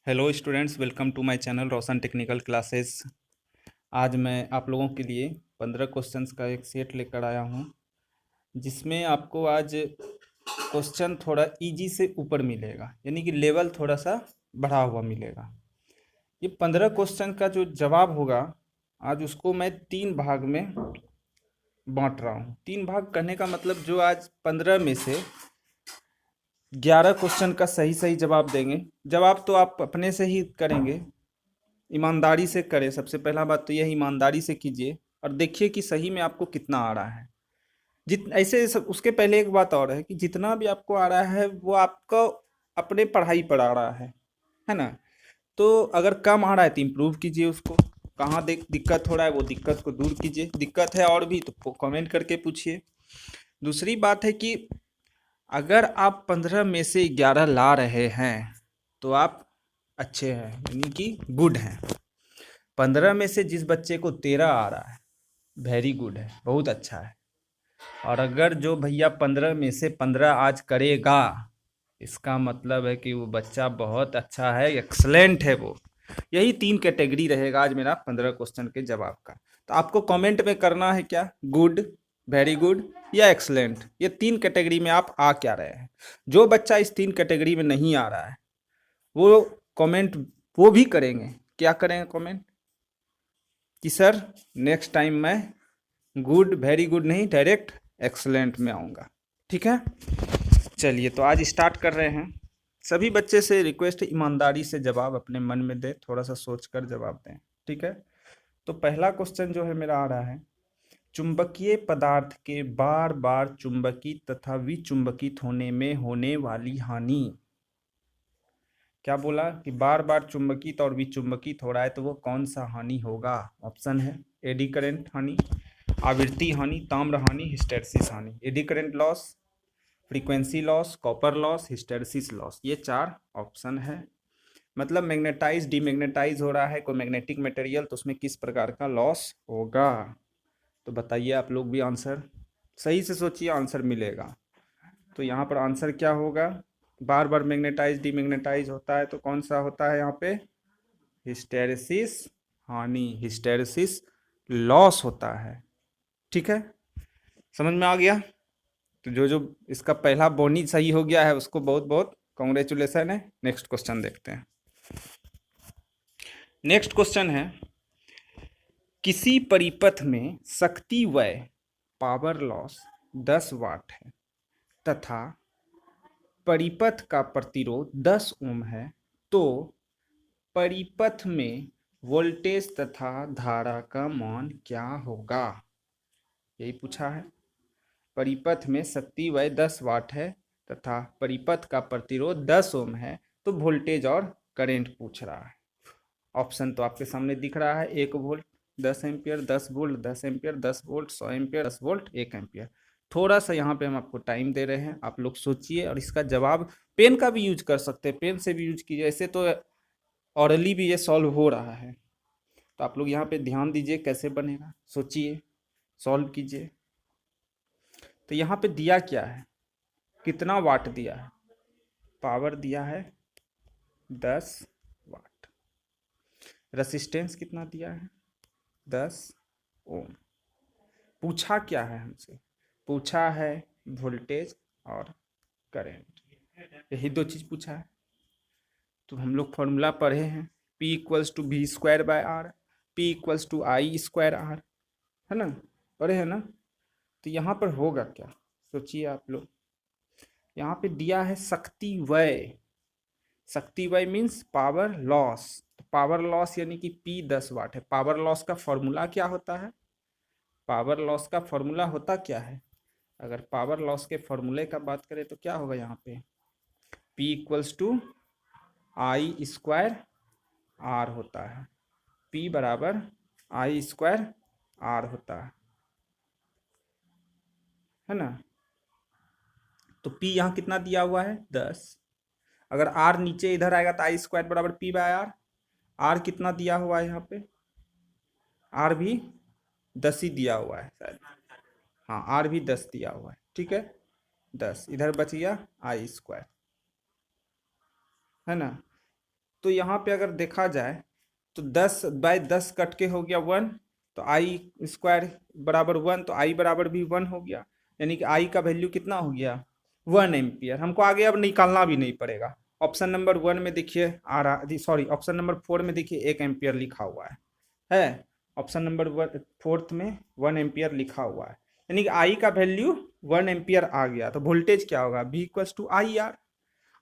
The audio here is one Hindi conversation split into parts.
Hello students, welcome to my channel Roshan technical classes. आज मैं आप लोगों के लिए 15 क्वेश्चंस का एक सेट लेकर आया हूं, जिसमें आपको आज क्वेश्चन थोड़ा इजी से ऊपर मिलेगा, यानी कि लेवल थोड़ा सा बढ़ा हुआ मिलेगा। ये 15 क्वेश्चन का जो जवाब होगा आज, उसको मैं 3 भाग में बांट रहा हूँ। 3 भाग कहने का मतलब, जो आज 15 में से 11 क्वेश्चन का सही सही जवाब देंगे। जवाब तो आप अपने से ही करेंगे, ईमानदारी से करें। सबसे पहला बात तो यह, ईमानदारी से कीजिए और देखिए कि सही में आपको कितना आ रहा है। ऐसे उसके पहले एक बात और है कि जितना भी आपको आ रहा है वो आपको अपने पढ़ाई पर आ रहा है ना। तो अगर कम आ रहा है तो इम्प्रूव कीजिए उसको। कहाँ दिक्कत हो रहा है वो दिक्कत को दूर कीजिए। दिक्कत है और भी तो कमेंट करके पूछिए। दूसरी बात है कि अगर आप 15 में से 11 ला रहे हैं तो आप अच्छे हैं, यानी कि गुड हैं। 15 में से जिस बच्चे को 13 आ रहा है, वेरी गुड है, बहुत अच्छा है। और अगर जो भैया 15 में से 15 आज करेगा, इसका मतलब है कि वो बच्चा बहुत अच्छा है, एक्सलेंट है वो। यही 3 कैटेगरी रहेगा आज मेरा 15 क्वेश्चन के जवाब का। तो आपको कमेंट में करना है क्या, गुड, वेरी गुड या एक्सलेंट। ये 3 कैटेगरी में आप आ क्या रहे हैं। जो बच्चा इस 3 कैटेगरी में नहीं आ रहा है वो कमेंट वो भी करेंगे। क्या करेंगे कमेंट कि सर नेक्स्ट टाइम मैं गुड, वेरी गुड नहीं, डायरेक्ट एक्सलेंट में आऊँगा। ठीक है, चलिए तो आज स्टार्ट कर रहे हैं। सभी बच्चे से रिक्वेस्ट है, ईमानदारी से जवाब अपने मन में दे, थोड़ा सा सोच कर जवाब दें। ठीक है, तो पहला क्वेश्चन जो है मेरा आ रहा है, चुंबकीय पदार्थ के बार बार चुंबकित तथा विचुंबकित होने में होने वाली हानि। क्या बोला कि बार बार चुंबकित और विचुंबकित हो रहा है, तो वो कौन सा हानि होगा। ऑप्शन है एडी करंट हानि, आवृत्ति हानि, ताम्र हानि, हिस्टैरिसीस हानि। Eddy current loss, frequency loss, copper loss, hysteresis loss, ये 4 ऑप्शन है। मतलब मैग्नेटाइज डीमैग्नेटाइज हो रहा है कोई मैग्नेटिक मटेरियल, तो उसमें किस प्रकार का लॉस होगा। तो बताइए आप लोग भी आंसर सही से सोचिए, आंसर मिलेगा। तो यहाँ पर आंसर क्या होगा, बार बार मैग्नेटाइज डीमैग्नेटाइज होता है तो कौन सा होता है यहाँ पे, हिस्टैरिसीस हानि, हिस्टैरिसीस लॉस होता है। ठीक है, समझ में आ गया। तो जो जो इसका पहला बोनी सही हो गया है उसको बहुत बहुत कॉन्ग्रेचुलेसन है। नेक्स्ट क्वेश्चन देखते हैं। नेक्स्ट क्वेश्चन है, किसी परिपथ में शक्ति व्यय पावर लॉस 10 वाट है तथा परिपथ का प्रतिरोध 10 ओम है, तो परिपथ में वोल्टेज तथा धारा का मान क्या होगा। यही पूछा है। परिपथ में शक्ति व्यय 10 वाट है तथा परिपथ का प्रतिरोध 10 ओम है, तो वोल्टेज और करंट पूछ रहा है। ऑप्शन तो आपके सामने दिख रहा है, 1 volt, 10 ampere, 10 volt, 10 ampere, 10 volt, 100 ampere, 10 volt, 1 ampere. थोड़ा सा यहाँ पे हम आपको टाइम दे रहे हैं, आप लोग सोचिए और इसका जवाब पेन का भी यूज कर सकते हैं, पेन से भी यूज कीजिए। ऐसे तो ऑरली भी ये सॉल्व हो रहा है, तो आप लोग यहाँ पे ध्यान दीजिए कैसे बनेगा, सोचिए, सॉल्व कीजिए। तो यहाँ पे दिया क्या है, कितना वाट दिया है, पावर दिया है 10 वाट, रेसिस्टेंस कितना दिया है 10 ओम। पूछा क्या है हमसे, पूछा है वोल्टेज और करंट, यही 2 चीज पूछा है। तो हम लोग फॉर्मूला पढ़े हैं, P equals to V square by R, P equals to I square R, है ना, पढ़े हैं ना। तो यहाँ पर होगा क्या, सोचिए आप लोग। यहाँ पे दिया है शक्ति व्यय, शक्ति व्यय मीन्स पावर लॉस। तो पावर लॉस यानी कि P 10 वाट है। पावर लॉस का फॉर्मूला क्या होता है, पावर लॉस का फॉर्मूला होता क्या है। अगर पावर लॉस के फॉर्मूले का बात करें तो क्या होगा यहाँ पे, P equals to I square R होता है। P बराबर आई स्क्वायर आर होता है ना। तो P यहाँ कितना दिया हुआ है 10। अगर R नीचे इधर आएगा तो आई स्क्वायर बराबर P बाय आर। R कितना दिया हुआ है यहाँ पे, R भी 10 ही दिया हुआ है शायद, हाँ R भी 10 दिया हुआ है। ठीक है, 10 इधर बच गया आई स्क्वायर, है ना। तो यहाँ पे अगर देखा जाए तो 10/10 कट के हो गया 1, तो आई स्क्वायर बराबर 1, तो आई बराबर भी 1 हो गया, यानी कि आई का वैल्यू कितना हो गया 1 एम्पियर। हमको आगे अब निकालना भी नहीं पड़ेगा। ऑप्शन नंबर 1 में देखिए आ रहा, सॉरी ऑप्शन नंबर 4 में देखिए 1 एम्पियर लिखा हुआ है ऑप्शन नंबर 4 में 1 एम्पियर लिखा हुआ है, यानी कि आई का वैल्यू 1 एम्पियर आ गया। तो वोल्टेज क्या होगा, V = IR।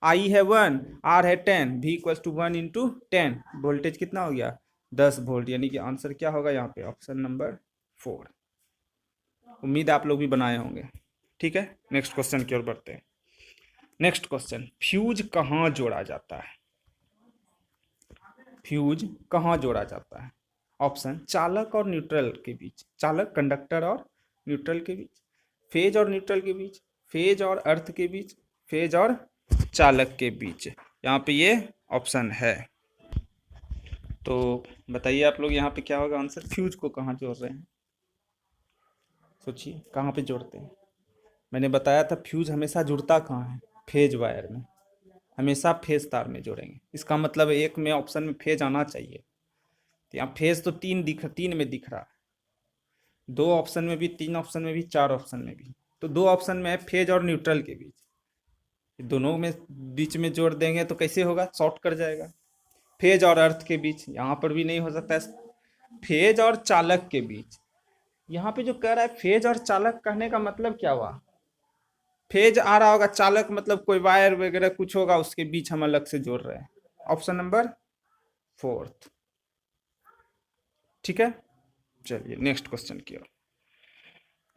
आई है 1, आर है 10, V = 1 × 10, वोल्टेज कितना हो गया 10 वोल्ट, यानी कि आंसर क्या होगा यहाँ पे ऑप्शन नंबर 4। उम्मीद आप लोग भी बनाए होंगे। ठीक है, नेक्स्ट क्वेश्चन की ओर बढ़ते हैं। नेक्स्ट क्वेश्चन, फ्यूज कहाँ जोड़ा जाता है? फ्यूज कहाँ जोड़ा जाता है? ऑप्शन चालक और न्यूट्रल के बीच, चालक कंडक्टर और न्यूट्रल के बीच, फेज और न्यूट्रल के बीच, फेज और अर्थ के बीच, फेज और चालक के बीच। यहाँ पे ये ऑप्शन है। तो बताइए आप लोग यहाँ पे क्या होगा आंसर? फ्यूज को कहाँ जोड़ रहे हैं? सोचिए कहाँ पे जोड़ते हैं। मैंने बताया था फ्यूज हमेशा जुड़ता कहाँ है, फेज वायर में, हमेशा फेज तार में जोड़ेंगे। इसका मतलब एक में ऑप्शन में फेज आना चाहिए, तो यहाँ फेज तो 3 में दिख रहा है, 2 ऑप्शन में भी, 3 ऑप्शन में भी, 4 ऑप्शन में भी। तो 2 ऑप्शन में है फेज और न्यूट्रल के बीच, दोनों में बीच में जोड़ देंगे तो कैसे होगा, शॉर्ट कर जाएगा। फेज और अर्थ के बीच, यहाँ पर भी नहीं हो सकता है। फेज और चालक के बीच, यहाँ पे जो कह रहा है फेज और चालक, कहने का मतलब क्या हुआ, फेज आ रहा होगा, चालक मतलब कोई वायर वगैरह कुछ होगा, उसके बीच हम अलग से जोड़ रहे हैं। Option number 4। ठीक है, चलिए नेक्स्ट क्वेश्चन की ओर।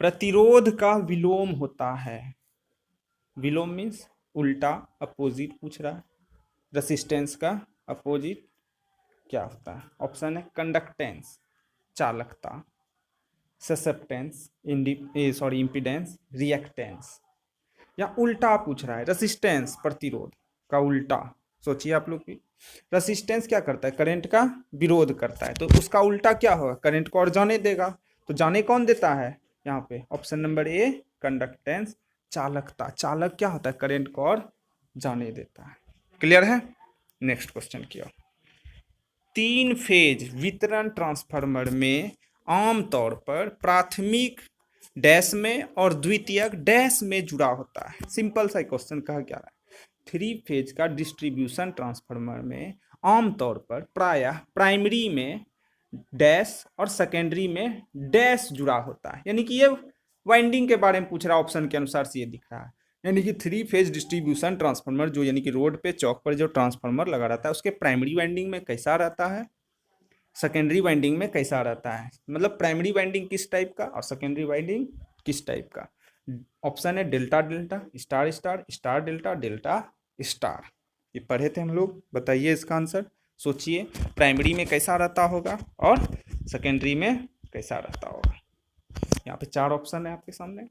प्रतिरोध का विलोम होता है, विलोम मीन्स उल्टा, अपोजिट पूछ रहा है। रेसिस्टेंस का अपोजिट क्या होता है? ऑप्शन है कंडक्टेंस चालकता, ससेप्टेंस इम्पीडेंस, रिएक्टेंस, या उल्टा पूछ रहा है। रेसिस्टेंस प्रतिरोध का उल्टा, सोचिए आप लोग भी, रेसिस्टेंस क्या करता है, करंट का विरोध करता है, तो उसका उल्टा क्या होगा, करंट को और जाने देगा। तो जाने कौन देता है यहाँ पे? ऑप्शन नंबर ए कंडक्टेंस चालकता, चालक क्या होता है, करंट को और जाने देता है। क्लियर है, नेक्स्ट क्वेश्चन की ओर। 3 फेज वितरण ट्रांसफार्मर में आमतौर पर प्राथमिक डैश में और द्वितीयक डैश में जुड़ा होता है। सिंपल सा क्वेश्चन कहा क्या रहा है, 3 फेज का डिस्ट्रीब्यूशन ट्रांसफार्मर में आमतौर पर प्रायः प्राइमरी में डैश और सेकेंडरी में डैश जुड़ा होता है, यानी कि ये वाइंडिंग के बारे में पूछ रहा है, ऑप्शन के अनुसार से ये दिख रहा है। यानी कि 3 फेज डिस्ट्रीब्यूशन ट्रांसफार्मर जो, यानी कि रोड पे चौक पर जो ट्रांसफार्मर लगा रहता है, उसके प्राइमरी वाइंडिंग में कैसा रहता है, सेकेंडरी वाइंडिंग में कैसा रहता है, मतलब प्राइमरी वाइंडिंग किस टाइप का और सेकेंडरी वाइंडिंग किस टाइप का। ऑप्शन है delta delta, star star, star delta, delta star. ये पढ़े थे हम लोग, बताइए इसका आंसर। सोचिए प्राइमरी में कैसा रहता होगा और सेकेंडरी में कैसा रहता होगा। यहाँ पे 4 ऑप्शन है आपके सामने,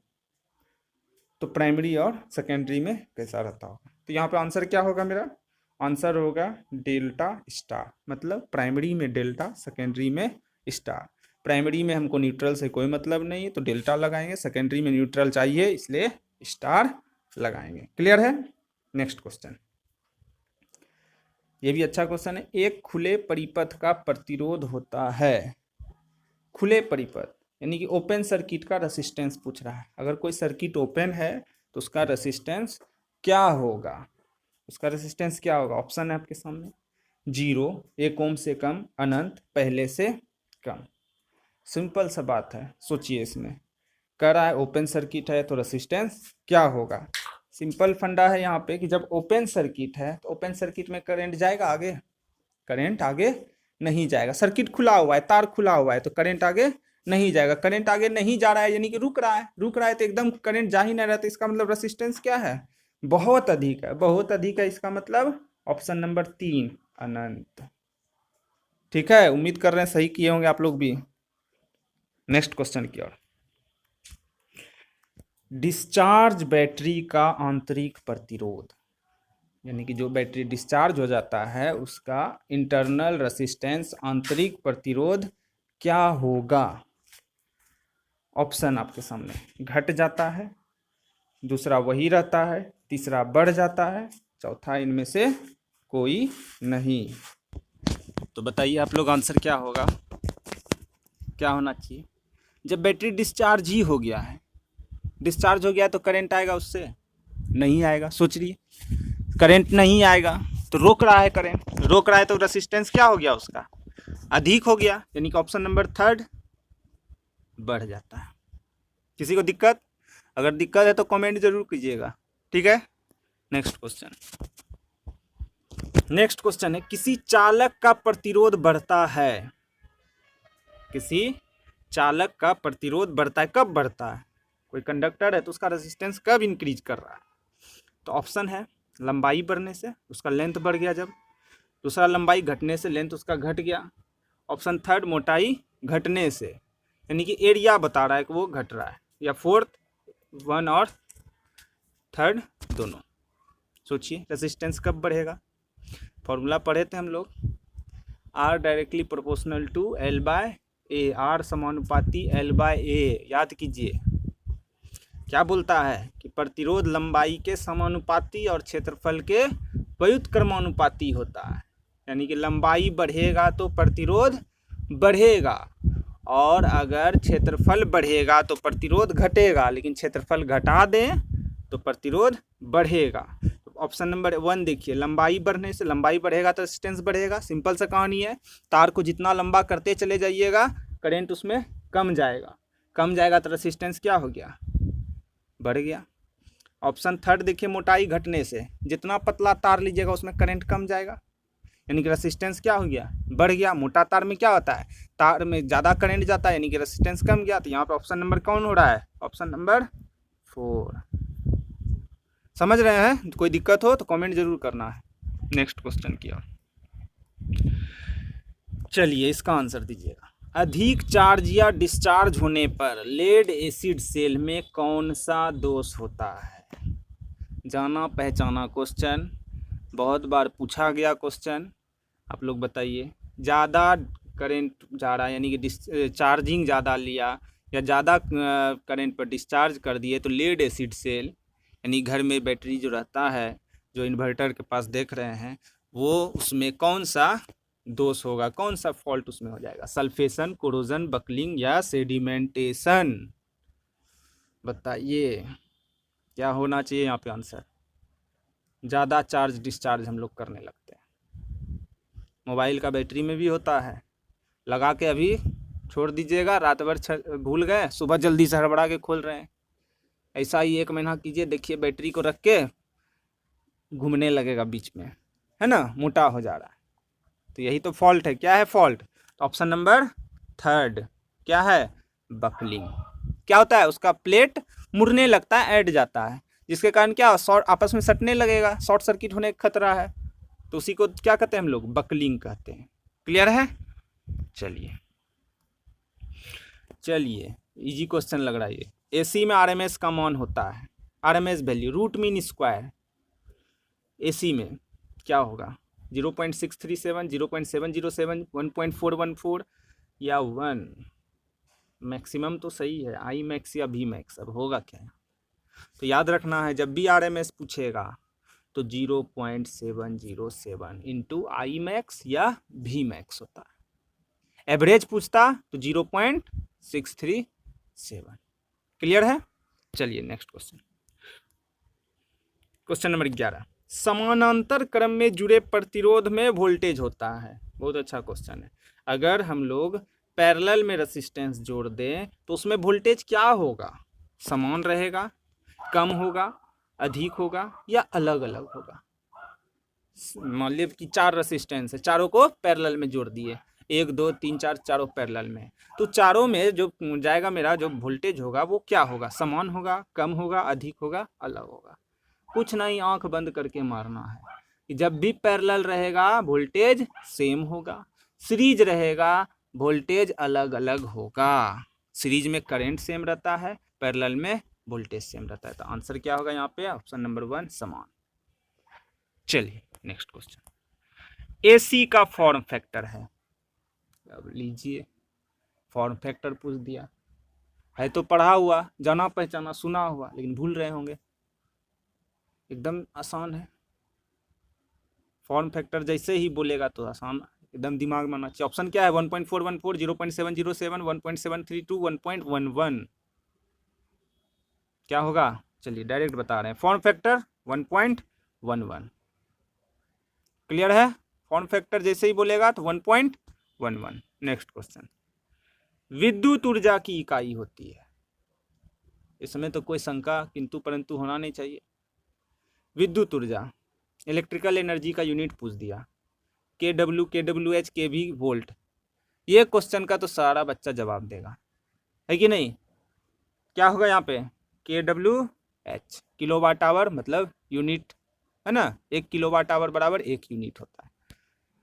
तो प्राइमरी और सेकेंडरी में कैसा रहता होगा। तो यहाँ पे आंसर क्या होगा, मेरा आंसर होगा डेल्टा स्टार, मतलब प्राइमरी में डेल्टा, सेकेंडरी में स्टार। प्राइमरी में हमको न्यूट्रल से कोई मतलब नहीं है तो डेल्टा लगाएंगे, सेकेंडरी में न्यूट्रल चाहिए इसलिए स्टार लगाएंगे। क्लियर है, नेक्स्ट क्वेश्चन। ये भी अच्छा क्वेश्चन है। एक खुले परिपथ का प्रतिरोध होता है, खुले परिपथ यानी कि ओपन सर्किट का रेसिस्टेंस पूछ रहा है। अगर कोई सर्किट ओपन है तो उसका रेसिस्टेंस क्या होगा, उसका रेसिस्टेंस क्या होगा? ऑप्शन है आपके सामने, 0, 1 ओम से कम, अनंत, पहले से कम। सिंपल सा बात है, सोचिए इसमें कह रहा है ओपन सर्किट है तो रेसिस्टेंस क्या होगा। सिंपल फंडा है यहाँ पे कि जब ओपन सर्किट है तो ओपन सर्किट में करंट जाएगा आगे, करंट आगे नहीं जाएगा। सर्किट खुला हुआ है, तार खुला हुआ है तो करंट आगे नहीं जाएगा। करंट आगे नहीं जा रहा है यानी कि रुक रहा है, रुक रहा है तो एकदम करंट जा ही नहीं रहा, तो इसका मतलब रेसिस्टेंस क्या है, बहुत अधिक है, बहुत अधिक है। इसका मतलब ऑप्शन नंबर 3 अनंत। ठीक है, उम्मीद कर रहे हैं सही किए होंगे आप लोग भी। नेक्स्ट क्वेश्चन की ओर। डिस्चार्ज बैटरी का आंतरिक प्रतिरोध, यानी कि जो बैटरी डिस्चार्ज हो जाता है उसका इंटरनल रेसिस्टेंस, आंतरिक प्रतिरोध क्या होगा। ऑप्शन आपके सामने, घट जाता है, दूसरा वही रहता है, तीसरा बढ़ जाता है, चौथा इनमें से कोई नहीं। तो बताइए आप लोग आंसर क्या होगा, क्या होना चाहिए? जब बैटरी डिस्चार्ज ही हो गया है, डिस्चार्ज हो गया तो करंट आएगा उससे? नहीं आएगा। सोच रही करंट नहीं आएगा तो रोक रहा है, करंट रोक रहा है तो रेसिस्टेंस क्या हो गया उसका? अधिक हो गया, यानी कि ऑप्शन नंबर थर्ड बढ़ जाता है। किसी को दिक्कत? अगर दिक्कत है तो कमेंट जरूर कीजिएगा, ठीक है। नेक्स्ट क्वेश्चन, नेक्स्ट क्वेश्चन है किसी चालक का प्रतिरोध बढ़ता है, किसी चालक का प्रतिरोध बढ़ता है, कब बढ़ता है? कोई कंडक्टर है तो उसका रेजिस्टेंस कब इंक्रीज कर रहा है? तो ऑप्शन है लंबाई बढ़ने से, उसका लेंथ बढ़ गया जब। दूसरा लंबाई घटने से, लेंथ उसका घट गया। ऑप्शन थर्ड मोटाई घटने से, यानी कि एरिया बता रहा है कि वो घट रहा है। या फोर्थ वन और थर्ड दोनों। सोचिए रेजिस्टेंस कब बढ़ेगा? फॉर्मूला पढ़े थे हम लोग, R directly proportional to L by A, R समानुपाती एल बाय ए। याद कीजिए क्या बोलता है कि प्रतिरोध लंबाई के समानुपाती और क्षेत्रफल के व्युत्क्रमानुपाती होता है, यानी कि लंबाई बढ़ेगा तो प्रतिरोध बढ़ेगा, और अगर क्षेत्रफल बढ़ेगा तो प्रतिरोध घटेगा, लेकिन क्षेत्रफल घटा दें तो प्रतिरोध बढ़ेगा। तो ऑप्शन नंबर 1 देखिए, लंबाई बढ़ने से, लंबाई बढ़ेगा तो रेजिस्टेंस बढ़ेगा। सिंपल सा कहानी है, तार को जितना लंबा करते चले जाइएगा करंट उसमें कम जाएगा, कम जाएगा तो रेजिस्टेंस क्या हो गया? बढ़ गया। ऑप्शन थर्ड देखिए, मोटाई घटने से, जितना पतला तार लीजिएगा उसमें करंट कम जाएगा, यानी कि रेसिस्टेंस क्या हो गया? बढ़ गया। मोटा तार में क्या होता है? तार में ज़्यादा करंट जाता है, यानी कि रेसिस्टेंस कम गया। तो यहाँ पे ऑप्शन नंबर कौन हो रहा है? Option number 4। समझ रहे हैं? कोई दिक्कत हो तो कमेंट जरूर करना है। नेक्स्ट क्वेश्चन की ओर चलिए, इसका आंसर दीजिएगा। अधिक चार्ज या डिस्चार्ज होने पर लेड एसिड सेल में कौन सा दोष होता है? जाना पहचाना क्वेश्चन, बहुत बार पूछा गया क्वेश्चन। आप लोग बताइए, ज़्यादा करंट जा रहा है, यानी कि चार्जिंग ज़्यादा लिया या ज़्यादा करंट पर डिस्चार्ज कर दिए तो लेड एसिड सेल, यानी घर में बैटरी जो रहता है, जो इन्वर्टर के पास देख रहे हैं, वो उसमें कौन सा दोष होगा, कौन सा फॉल्ट उसमें हो जाएगा? सल्फेशन, कोरोजन, बकलिंग या सेडिमेंटेशन? बताइए क्या होना चाहिए यहाँ पे आंसर? ज़्यादा चार्ज डिस्चार्ज हम लोग करने लगते हैं, मोबाइल का बैटरी में भी होता है। लगा के अभी छोड़ दीजिएगा, रात भर भूल गए, सुबह जल्दी से हड़बड़ा के खोल रहे हैं। ऐसा ही 1 महीना कीजिए, देखिए बैटरी को रख के घूमने लगेगा बीच में, है ना, मोटा हो जा रहा है। तो यही तो फॉल्ट है। क्या है फॉल्ट? तो ऑप्शन नंबर थर्ड क्या है? बकलिंग। क्या होता है? उसका प्लेट मुड़ने लगता है, ऐड जाता है, जिसके कारण क्या शॉर्ट आपस में सटने लगेगा, शॉर्ट सर्किट होने का खतरा है। तो उसी को क्या कहते हैं हम लोग? बकलिंग कहते हैं। क्लियर है? चलिए चलिए, इजी क्वेश्चन लग रहा है ये। एसी में आरएमएस का मान होता है, RMS value root mean square, AC में क्या होगा? 0.637, 0.707, 1.414 या 1? मैक्सिमम तो सही है, आई मैक्स या वी मैक्स, अब होगा क्या? तो याद रखना है, जब भी आरएमएस पूछेगा तो 0.707 इंटू आई मैक्स या वी मैक्स होता है। एवरेज पूछता तो 0.637। क्लियर है? चलिए नेक्स्ट क्वेश्चन, क्वेश्चन नंबर 11। समानांतर क्रम में जुड़े प्रतिरोध में वोल्टेज होता है। बहुत अच्छा क्वेश्चन है। अगर हम लोग पैरेलल में रेसिस्टेंस जोड़ दें तो उसमें वोल्टेज क्या होगा? समान रहेगा, कम होगा, अधिक होगा या अलग अलग होगा? मान लीजिए कि 4 रेसिस्टेंस है, चारों को पैरेलल में जोड़ दिए, 1 2 3 4 चारों पैरेलल में, तो चारों में जो जाएगा मेरा जो वोल्टेज होगा वो क्या होगा? समान होगा, कम होगा, अधिक होगा, अलग होगा? कुछ नहीं, आंख बंद करके मारना है कि जब भी पैरेलल रहेगा वोल्टेज सेम होगा, सीरीज रहेगा वोल्टेज अलग अलग होगा। सीरीज में करंट सेम रहता है, पैरेलल में वोल्टेज सेम रहता है। तो आंसर क्या होगा यहाँ पे? ऑप्शन नंबर 1 समान। चलिए नेक्स्ट क्वेश्चन, एसी का फॉर्म फैक्टर है। अब लीजिए, फॉर्म फैक्टर पूछ दिया है तो पढ़ा हुआ, जाना पहचाना, सुना हुआ, लेकिन भूल रहे होंगे। एकदम आसान है। फॉर्म फैक्टर जैसे ही बोलेगा तो आसान एकदम दिमाग में आना चाहिए। ऑप्शन क्या है? 1.414, 0.707, 1.732, 1.11। क्या होगा? चलिए डायरेक्ट बता रहे हैं, फॉर्म फैक्टर 1.11। क्लियर है? फॉर्म फैक्टर जैसे ही बोलेगा तो 1.11। नेक्स्ट क्वेश्चन, विद्युत ऊर्जा की इकाई होती है। इसमें तो कोई शंका किंतु परंतु होना नहीं चाहिए। विद्युत ऊर्जा, इलेक्ट्रिकल एनर्जी का यूनिट पूछ दिया, KW, KWH, KV, वोल्ट। ये क्वेश्चन का तो सारा बच्चा जवाब देगा, है कि नहीं? क्या होगा यहाँ पे? KWH, किलोवाट आवर मतलब यूनिट, है ना? 1 किलोवाट आवर बराबर 1 यूनिट होता है।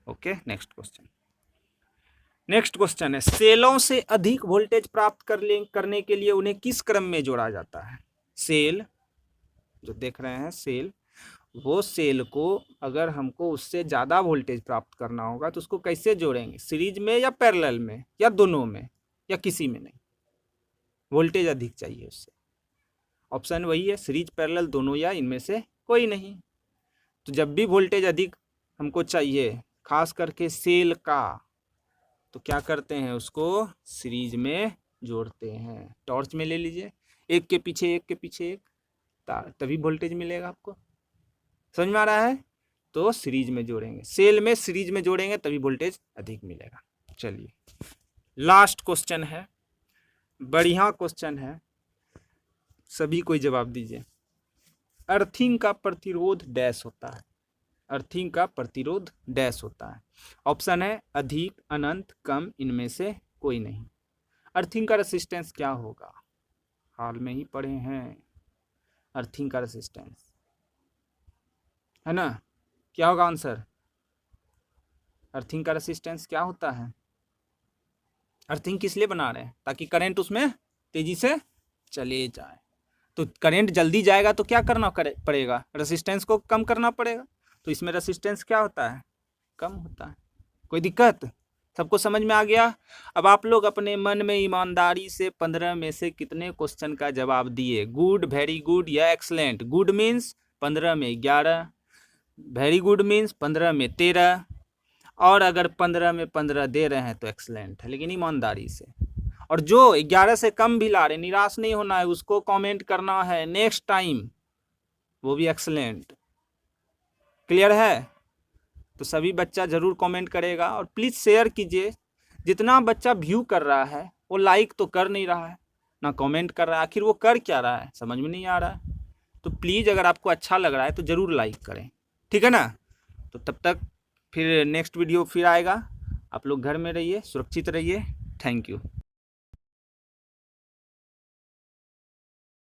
Okay, next question. Next question है, सेलों से अधिक वोल्टेज प्राप्त करने के लिए उन्हें किस क्रम में जोड़ा जाता है? सेल जो देख रहे हैं, सेल, वो सेल को अगर हमको उससे ज़्यादा वोल्टेज प्राप्त करना होगा तो उसको कैसे जोड़ेंगे? सीरीज में या पैरेलल में या दोनों में या किसी में नहीं? वोल्टेज अधिक चाहिए उससे। ऑप्शन वही है, सीरीज पैरेलल दोनों या इनमें से कोई नहीं। तो जब भी वोल्टेज अधिक हमको चाहिए, खास करके सेल का, तो क्या करते हैं? उसको सीरीज में जोड़ते हैं। टॉर्च में ले लीजिए, एक के पीछे एक के पीछे एक तार, तभी वोल्टेज मिलेगा आपको। समझ में आ रहा है? तो सीरीज में जोड़ेंगे, सेल में सीरीज में जोड़ेंगे तभी वोल्टेज अधिक मिलेगा। चलिए लास्ट क्वेश्चन है, बढ़िया क्वेश्चन है, सभी कोई जवाब दीजिए। अर्थिंग का प्रतिरोध डैश होता है। अर्थिंग का प्रतिरोध डैश होता है। ऑप्शन है अधिक, अनंत, कम, इनमें से कोई नहीं। अर्थिंग का रेसिस्टेंस क्या होगा? हाल में ही पढ़े हैं अर्थिंग का रेसिस्टेंस, है ना? क्या होगा आंसर? अर्थिंग का रेसिस्टेंस क्या होता है? अर्थिंग किस लिए बना रहे हैं? ताकि करंट उसमें तेजी से चले जाए। तो करंट जल्दी जाएगा तो क्या करना पड़ेगा? रेसिस्टेंस को कम करना पड़ेगा। तो इसमें रेसिस्टेंस क्या होता है? कम होता है। कोई दिक्कत? सबको समझ में आ गया? अब आप लोग अपने मन में ईमानदारी से 15 में से कितने क्वेश्चन का जवाब दिए? गुड, वेरी गुड या एक्सलेंट? गुड मीन्स 15 में 11, वेरी गुड मीन्स 15 में 13, और अगर 15 में 15 दे रहे हैं तो एक्सलेंट है, लेकिन ईमानदारी से। और जो 11 से कम भी ला रहे, निराश नहीं होना है, उसको कमेंट करना है नेक्स्ट टाइम, वो भी एक्सलेंट। क्लियर है? तो सभी बच्चा जरूर कमेंट करेगा और प्लीज़ शेयर कीजिए। जितना बच्चा व्यू कर रहा है वो लाइक तो कर नहीं रहा है, ना कमेंट कर रहा है, आखिर वो कर क्या रहा है समझ में नहीं आ रहा है। तो प्लीज़ अगर आपको अच्छा लग रहा है तो ज़रूर लाइक करें, ठीक है ना? तो तब तक फिर नेक्स्ट वीडियो फिर आएगा। आप लोग घर में रहिए, सुरक्षित रहिए। Thank you.